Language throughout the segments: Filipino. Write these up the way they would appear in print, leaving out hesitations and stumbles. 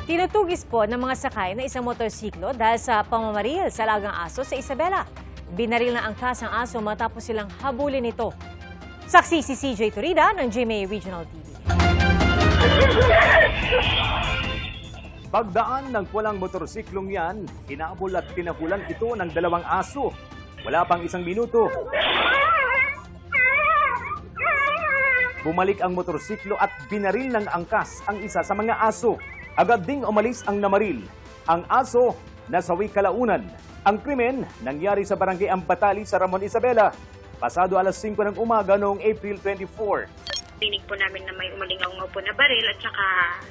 Tinutugis po ng mga sakay na isang motorsiklo dahil sa pamamaril sa alagang aso sa Isabela. Binaril na angkas ang aso matapos silang habulin ito. Saksi si CJ Turida ng GMA Regional TV. Pagdaan ng pulang motorsiklong yan, hinabol at tinahulan ito ng dalawang aso. Wala pang isang minuto. Bumalik ang motorsiklo at binaril ng angkas ang isa sa mga aso. Agad ding umalis ang namaril. Ang aso, nasawi kalaunan. Ang krimen, nangyari sa barangay Ambatali sa Ramon, Isabela. Pasado alas 5 ng umaga noong April 24. Pinig po namin na may umalingaw po na baril at saka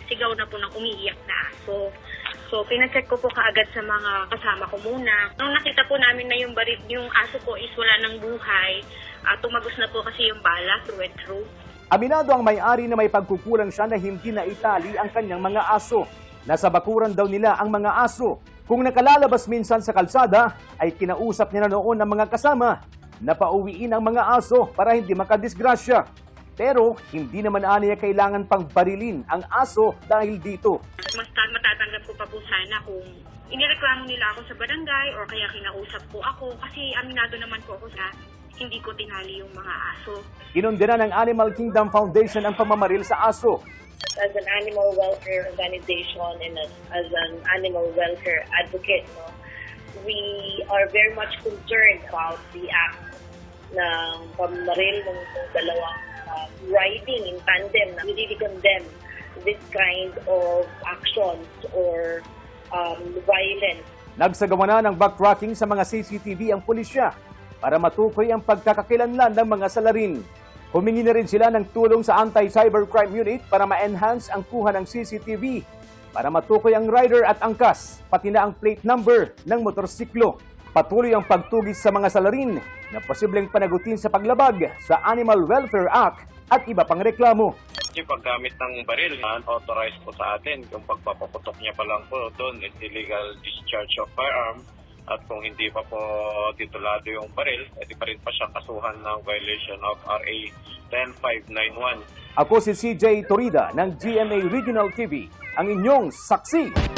sigaw na po ng umiiyak na aso. So, pinacheck ko po kaagad sa mga kasama ko muna. Nung nakita po namin na yung baril, yung aso ko is wala ng buhay, tumagos na po kasi yung bala through and through. Aminado ang may-ari na may pagkukulang siya na hindi na itali ang kanyang mga aso. Nasa bakuran daw nila ang mga aso. Kung nakalalabas minsan sa kalsada, ay kinausap niya na noon ang mga kasama na pauwiin ang mga aso para hindi makadisgrasya. Pero hindi naman aniya kailangan pang barilin ang aso dahil dito. Mas matatanggap ko pa po sana kung inireklamo nila ako sa barangay or kaya kinausap po ako kasi aminado naman po ako sa hindi ko tinali yung mga aso. Inundina ng Animal Kingdom Foundation ang pamamaril sa aso. As an animal welfare organization and as an animal welfare advocate, we are very much concerned about the act ng pamamaril ng dalawang riding in tandem. We really condemn this kind of actions or violence. Nagsagawa na ng backtracking sa mga CCTV ang pulisya para matukoy ang pagkakakilanlan ng mga salarin. Humingi na rin sila ng tulong sa Anti-Cybercrime Unit para ma-enhance ang kuha ng CCTV para matukoy ang rider at angkas, pati na ang plate number ng motorsiklo. Patuloy ang pagtugis sa mga salarin na posibleng panagutin sa paglabag sa Animal Welfare Act at iba pang reklamo. Yung paggamit ng baril, unauthorized po sa atin. Yung pagpapaputok niya pa lang po doon, illegal discharge of firearm. At kung hindi pa po titulado yung baril, edi pa rin pa siya kasuhan ng violation of RA 10591. Ako si CJ Turida ng GMA Regional TV, ang inyong saksi.